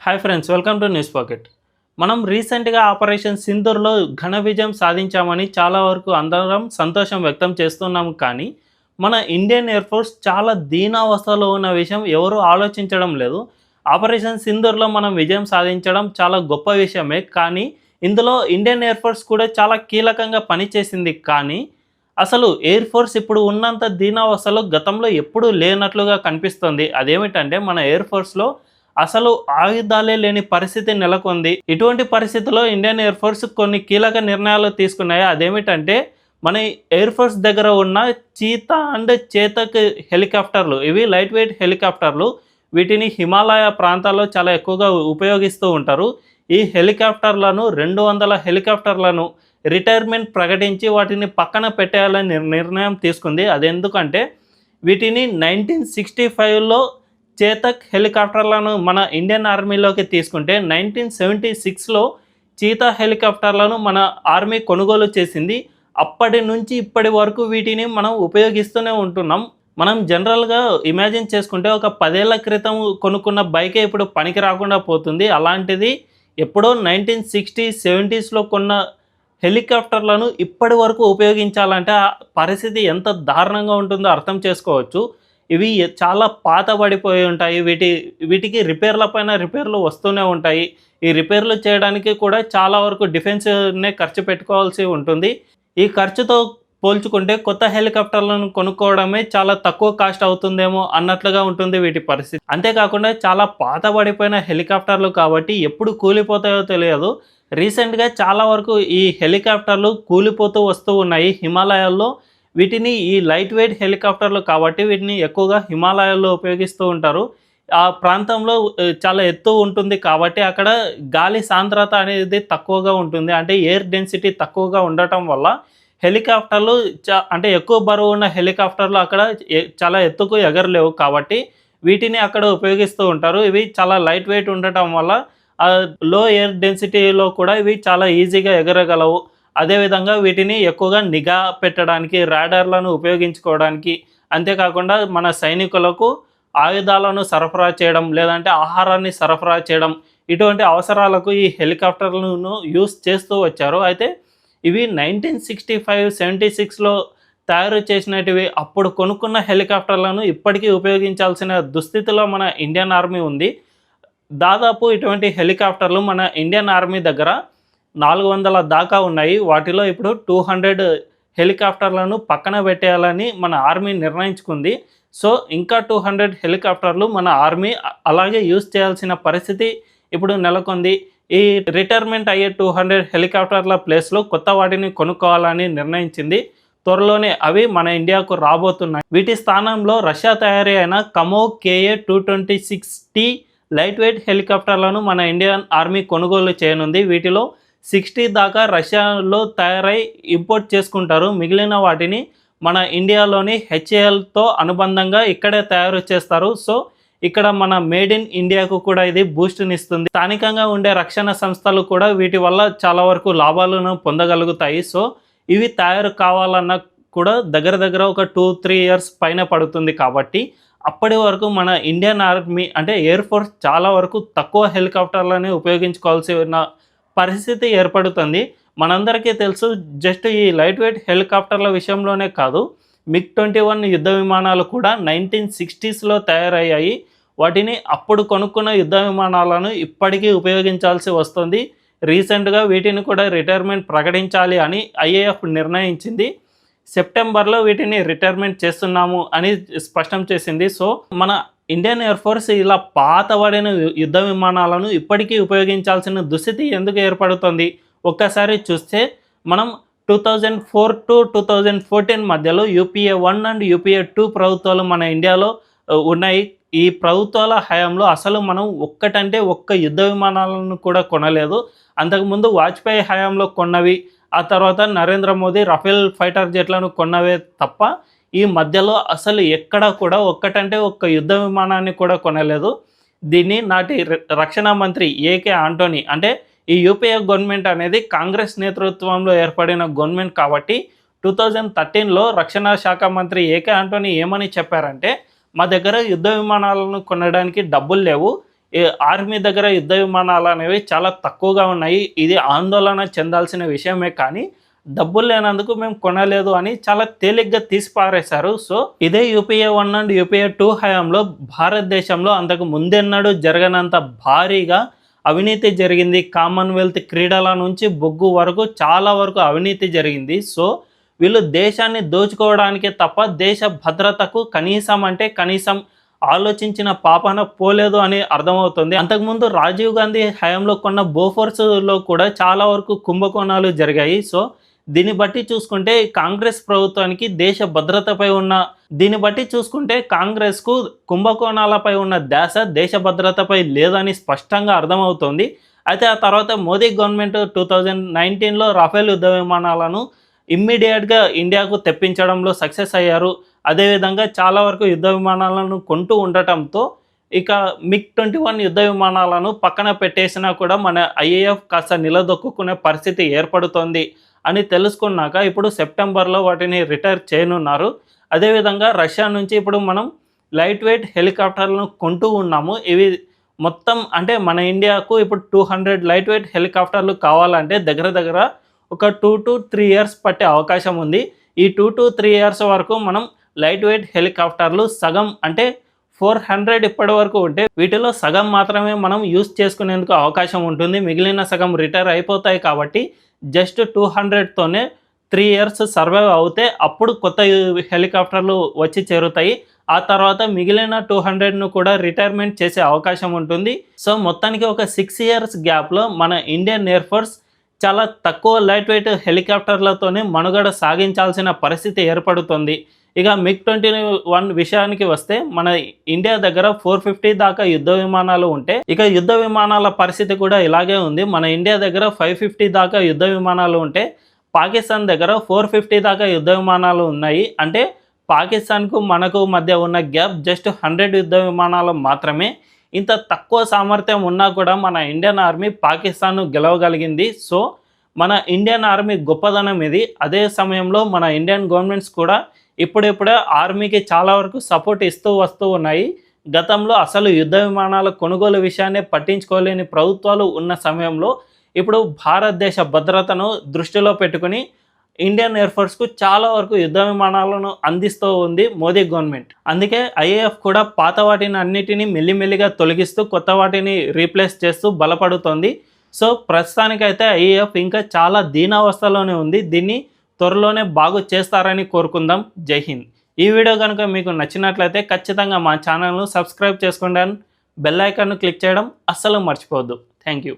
Hi friends, welcome to news pocket. మనం రీసెంట్గా operation సింధూర్లో ఘన విజయం సాధించామని చాలా వరకు అందరం సంతోషం వ్యక్తం చేస్తున్నాము. కానీ మన ఇండియన్ ఎయిర్ ఫోర్స్ చాలా దీనావస్థలో ఉన్న విషయం ఎవరు ఆలోచించడం లేదు. ఆపరేషన్ సింధూర్లో మనం విజయం సాధించడం చాలా గొప్ప విషయమే. కానీ ఇందులో ఇండియన్ ఎయిర్ ఫోర్స్ కూడా చాలా కీలకంగా పనిచేసింది. కానీ అసలు ఎయిర్ ఫోర్స్ ఇప్పుడు ఉన్నంత దీనావస్థలో గతంలో ఎప్పుడూ లేనట్లుగా కనిపిస్తుంది. అదేమిటంటే మన ఎయిర్ ఫోర్స్లో అసలు ఆయుధాలే లేని పరిస్థితి నెలకొంది. ఇటువంటి పరిస్థితిలో ఇండియన్ ఎయిర్ ఫోర్స్ కొన్ని కీలక నిర్ణయాలు తీసుకున్నాయి. అదేమిటంటే మన ఎయిర్ ఫోర్స్ దగ్గర ఉన్న చీతా అండ్ చేతక్ హెలికాప్టర్లు, ఇవి లైట్ వెయిట్ హెలికాప్టర్లు. వీటిని హిమాలయ ప్రాంతాల్లో చాలా ఎక్కువగా ఉపయోగిస్తూ ఉంటారు. ఈ హెలికాప్టర్లను 200 హెలికాప్టర్లను రిటైర్మెంట్ ప్రకటించి వాటిని పక్కన పెట్టేయాలని నిర్ణయం తీసుకుంది. అదెందుకంటే వీటిని 1965లో చేతక్ హెలికాప్టర్లను మన ఇండియన్ ఆర్మీలోకి తీసుకుంటే 1976లో చీతా హెలికాప్టర్లను మన ఆర్మీ కొనుగోలు చేసింది. అప్పటి నుంచి ఇప్పటి వరకు వీటిని మనం ఉపయోగిస్తూనే ఉంటున్నాం. మనం జనరల్గా ఇమాజిన్ చేసుకుంటే ఒక 10 ఏళ్ల క్రితం కొనుక్కున్న బైకే ఇప్పుడు పనికి రాకుండా పోతుంది. అలాంటిది ఎప్పుడో 1960, 70స్లో కొన్న హెలికాప్టర్లను ఇప్పటి వరకు ఉపయోగించాలంటే ఆ పరిస్థితి ఎంత దారుణంగా ఉంటుందో అర్థం చేసుకోవచ్చు. ఇవి చాలా పాతబడిపోయి ఉంటాయి. వీటికి రిపేర్ల పైన రిపేర్లు వస్తూనే ఉంటాయి. ఈ రిపేర్లు చేయడానికి కూడా చాలా వరకు డిఫెన్స్‌నే ఖర్చు పెట్టుకోవాల్సి ఉంటుంది. ఈ ఖర్చుతో పోల్చుకుంటే కొత్త హెలికాప్టర్లను కొనుక్కోవడమే చాలా తక్కువ కాస్ట్ అవుతుందేమో అన్నట్లుగా ఉంటుంది వీటి పరిస్థితి. అంతేకాకుండా చాలా పాతబడిపోయిన హెలికాప్టర్లు కాబట్టి ఎప్పుడు కూలిపోతాయో తెలియదు. రీసెంట్‌గా చాలా వరకు ఈ హెలికాప్టర్లు కూలిపోతూ వస్తూ ఉన్నాయి హిమాలయాల్లో. వీటిని ఈ లైట్ వెయిట్ హెలికాప్టర్లు కాబట్టి వీటిని ఎక్కువగా హిమాలయాల్లో ఉపయోగిస్తూ ఉంటారు. ఆ ప్రాంతంలో చాలా ఎత్తు ఉంటుంది కాబట్టి అక్కడ గాలి సాంద్రత అనేది తక్కువగా ఉంటుంది. అంటే ఎయిర్ డెన్సిటీ తక్కువగా ఉండటం వల్ల హెలికాప్టర్లు అంటే ఎక్కువ బరువు ఉన్న హెలికాప్టర్లు అక్కడ చాలా ఎత్తుకు ఎగరలేవు కాబట్టి వీటిని అక్కడ ఉపయోగిస్తూ ఉంటారు. ఇవి చాలా లైట్ వెయిట్ ఉండటం వల్ల లో ఎయిర్ డెన్సిటీలో కూడా ఇవి చాలా ఈజీగా ఎగరగలవు. అదేవిధంగా వీటిని ఎక్కువగా నిఘా పెట్టడానికి, రాడార్లను ఉపయోగించుకోవడానికి, అంతేకాకుండా మన సైనికులకు ఆయుధాలను సరఫరా చేయడం, లేదంటే ఆహారాన్ని సరఫరా చేయడం, ఇటువంటి అవసరాలకు ఈ హెలికాప్టర్లను యూస్ చేస్తూ వచ్చారు. అయితే ఇవి 1965, 76లో తయారు చేసినటివి. అప్పుడు కొనుక్కున్న హెలికాప్టర్లను ఇప్పటికీ ఉపయోగించాల్సిన దుస్థితిలో మన ఇండియన్ ఆర్మీ ఉంది. దాదాపు ఇటువంటి హెలికాప్టర్లు మన ఇండియన్ ఆర్మీ దగ్గర 400 దాకా ఉన్నాయి. వాటిలో ఇప్పుడు 200 హెలికాప్టర్లను పక్కన పెట్టేయాలని మన ఆర్మీ నిర్ణయించుకుంది. సో ఇంకా 200 హెలికాప్టర్లు మన ఆర్మీ అలాగే యూజ్ చేయాల్సిన పరిస్థితి ఇప్పుడు నెలకొంది. ఈ రిటైర్మెంట్ అయ్యే 200 హెలికాప్టర్ల ప్లేస్లో కొత్త వాటిని కొనుక్కోవాలని నిర్ణయించింది. త్వరలోనే అవి మన ఇండియాకు రాబోతున్నాయి. వీటి స్థానంలో రష్యా తయారీ అయిన కమో KA-226T లైట్ వెయిట్ హెలికాప్టర్లను మన ఇండియన్ ఆర్మీ కొనుగోలు చేయనుంది. వీటిలో 60 దాకా రష్యాలో తయారై ఇంపోర్ట్ చేసుకుంటారు. మిగిలిన వాటిని మన ఇండియాలోని HALతో అనుబంధంగా ఇక్కడే తయారు చేస్తారు. సో ఇక్కడ మన మేడ్ ఇన్ ఇండియాకు కూడా ఇది బూస్ట్నిస్తుంది. స్థానికంగా ఉండే రక్షణ సంస్థలు కూడా వీటి వల్ల చాలా వరకు లాభాలను పొందగలుగుతాయి. సో ఇవి తయారు కావాలన్నా కూడా దగ్గర ఒక 2-3 ఇయర్స్ పైన పడుతుంది. కాబట్టి అప్పటి వరకు మన ఇండియన్ ఆర్మీ అంటే ఎయిర్ ఫోర్స్ చాలా వరకు తక్కువ హెలికాప్టర్లని ఉపయోగించుకోవాల్సిన పరిస్థితి ఏర్పడుతుంది. మనందరికీ తెలుసు, జస్ట్ ఈ లైట్ వెయిట్ హెలికాప్టర్ల విషయంలోనే కాదు, MiG-21 యుద్ధ విమానాలు కూడా 1960స్లో తయారయ్యాయి. వాటిని అప్పుడు కొనుక్కున్న యుద్ధ విమానాలను ఇప్పటికీ ఉపయోగించాల్సి వస్తుంది. రీసెంట్గా వీటిని కూడా రిటైర్మెంట్ ప్రకటించాలి అని IAF నిర్ణయించింది. సెప్టెంబర్లో వీటిని రిటైర్మెంట్ చేస్తున్నాము అని స్పష్టం చేసింది. సో మన ఇండియన్ ఎయిర్ ఫోర్స్ ఇలా పాతబడిన యుద్ధ విమానాలను ఇప్పటికీ ఉపయోగించాల్సిన దుస్థితి ఎందుకు ఏర్పడుతుంది? ఒక్కసారి చూస్తే మనం 2004 to 2014 మధ్యలో UPA 1 అండ్ UPA 2 ప్రభుత్వాలు మన ఇండియాలో ఉన్నాయి. ఈ ప్రభుత్వాల హయాంలో అసలు మనం ఒక్క యుద్ధ విమానాలను కూడా కొనలేదు. అంతకుముందు వాజ్పేయి హయాంలో కొన్నవి, ఆ తర్వాత నరేంద్ర మోదీ రఫేల్ ఫైటర్ జెట్లను కొన్నవే తప్ప ఈ మధ్యలో అసలు ఎక్కడ కూడా ఒక్క యుద్ధ విమానాన్ని కూడా కొనలేదు. దీన్ని నాటి రక్షణ మంత్రి ఏకే ఆంటోనీ, అంటే ఈ యూపీఏ గవర్నమెంట్ అనేది కాంగ్రెస్ నేతృత్వంలో ఏర్పడిన గవర్నమెంట్ కాబట్టి 2013లో రక్షణ శాఖ మంత్రి ఏకే ఆంటోనీ ఏమని చెప్పారంటే, మా దగ్గర యుద్ధ విమానాలను కొనడానికి డబ్బులు లేవు, ఈ ఆర్మీ దగ్గర యుద్ధ విమానాలు అనేవి చాలా తక్కువగా ఉన్నాయి. ఇది ఆందోళన చెందాల్సిన విషయమే కానీ డబ్బులు లేనందుకు మేము కొనలేదు అని చాలా తేలిగ్గా తీసి పారేశారు. సో ఇదే యూపీఏ 1 అండ్ యూపీఏ 2 హయాంలో భారతదేశంలో అంతకు ముందెన్నడూ జరగనంత భారీగా అవినీతి జరిగింది. కామన్వెల్త్ క్రీడల నుంచి బొగ్గు వరకు చాలా వరకు అవినీతి జరిగింది. సో వీళ్ళు దేశాన్ని దోచుకోవడానికే తప్ప దేశ భద్రతకు కనీసం ఆలోచించిన పాపాన పోలేదు అని అర్థమవుతుంది. అంతకుముందు రాజీవ్ గాంధీ హయాంలో కొన్న బోఫోర్స్లో కూడా చాలా వరకు కుంభకోణాలు జరిగాయి. సో దీన్ని బట్టి చూసుకుంటే కాంగ్రెస్ ప్రభుత్వానికి కాంగ్రెస్కు కుంభకోణాలపై ఉన్న ధ్యాస దేశ భద్రతపై లేదని స్పష్టంగా అర్థమవుతోంది. అయితే ఆ తర్వాత మోదీ గవర్నమెంట్ 2019లో రాఫెల్ యుద్ధ విమానాలను ఇమ్మీడియట్గా ఇండియాకు తెప్పించడంలో సక్సెస్ అయ్యారు. అదేవిధంగా చాలా వరకు యుద్ధ విమానాలను కొంటూ ఉండటంతో ఇక MiG-21 యుద్ధ విమానాలను పక్కన పెట్టేసినా కూడా మన ఐఏఎఫ్ కాస్త నిలదొక్కునే పరిస్థితి ఏర్పడుతోంది అని తెలుసుకున్నాక ఇప్పుడు సెప్టెంబర్లో వాటిని రిటైర్ చేయనున్నారు. అదేవిధంగా రష్యా నుంచి ఇప్పుడు మనం లైట్ వెయిట్ హెలికాప్టర్లను కొంటూ ఉన్నాము. ఇవి మొత్తం అంటే మన ఇండియాకు ఇప్పుడు 200 లైట్ వెయిట్ హెలికాప్టర్లు కావాలంటే దగ్గర ఒక 2 to 3 ఇయర్స్ పట్టే అవకాశం ఉంది. ఈ 2 to 3 ఇయర్స్ వరకు మనం లైట్ వెయిట్ హెలికాప్టర్లు సగం అంటే 400 ఇప్పటి వరకు ఉంటే వీటిలో సగం మాత్రమే మనం యూస్ చేసుకునేందుకు అవకాశం ఉంటుంది. మిగిలిన సగం రిటైర్ అయిపోతాయి కాబట్టి జస్ట్ 200తోనే 3 ఇయర్స్ సర్వైవ్ అవుతే అప్పుడు కొత్త హెలికాప్టర్లు వచ్చి చేరుతాయి. ఆ తర్వాత మిగిలిన 200ను కూడా రిటైర్మెంట్ చేసే అవకాశం ఉంటుంది. సో మొత్తానికి ఒక 6 ఇయర్స్ గ్యాప్లో మన ఇండియన్ ఎయిర్ ఫోర్స్ చాలా తక్కువ లైట్ వెయిట్ హెలికాప్టర్లతోనే మనుగడ సాగించాల్సిన పరిస్థితి ఏర్పడుతుంది. ఇక MiG-21 విషయానికి వస్తే మన ఇండియా దగ్గర 450 దాకా యుద్ధ విమానాలు ఉంటే ఇక యుద్ధ విమానాల పరిస్థితి కూడా ఇలాగే ఉంది. మన ఇండియా దగ్గర 550 దాకా యుద్ధ విమానాలు ఉంటే పాకిస్తాన్ దగ్గర 450 దాకా యుద్ధ విమానాలు ఉన్నాయి. అంటే పాకిస్తాన్కు మనకు మధ్య ఉన్న గ్యాప్ జస్ట్ 100 యుద్ధ విమానాలు మాత్రమే. ఇంత తక్కువ సామర్థ్యం ఉన్నా కూడా మన ఇండియన్ ఆర్మీ పాకిస్తాన్ను గెలవగలిగింది. సో మన ఇండియన్ ఆర్మీ గొప్పదనం ఇది. అదే సమయంలో మన ఇండియన్ గవర్నమెంట్స్ కూడా ఇప్పుడిప్పుడే ఆర్మీకి చాలా వరకు సపోర్ట్ ఇస్తూ వస్తూ ఉన్నాయి. గతంలో అసలు యుద్ధ విమానాల కొనుగోలు విషయాన్ని పట్టించుకోలేని ప్రభుత్వాలు ఉన్న సమయంలో ఇప్పుడు భారతదేశ భద్రతను దృష్టిలో పెట్టుకుని ఇండియన్ ఎయిర్ ఫోర్స్కు చాలా వరకు యుద్ధ విమానాలను అందిస్తూ ఉంది మోదీ గవర్నమెంట్. అందుకే ఐఏఎఫ్ కూడా పాత వాటిని అన్నిటినీ మెల్లిమెల్లిగా తొలగిస్తూ కొత్త వాటిని రీప్లేస్ చేస్తూ బలపడుతోంది. సో ప్రస్తుతానికైతే ఐఏఎఫ్ ఇంకా చాలా దీనావస్థలోనే ఉంది. దీన్ని త్వరలోనే బాగు చేస్తారని కోరుకుందాం. జై హింద్. ఈ వీడియో కనుక మీకు నచ్చినట్లయితే ఖచ్చితంగా మా ఛానల్ను సబ్స్క్రైబ్ చేసుకోండి. బెల్ ఐకాన్ను క్లిక్ చేయడం అస్సలు మర్చిపోవద్దు. Thank you.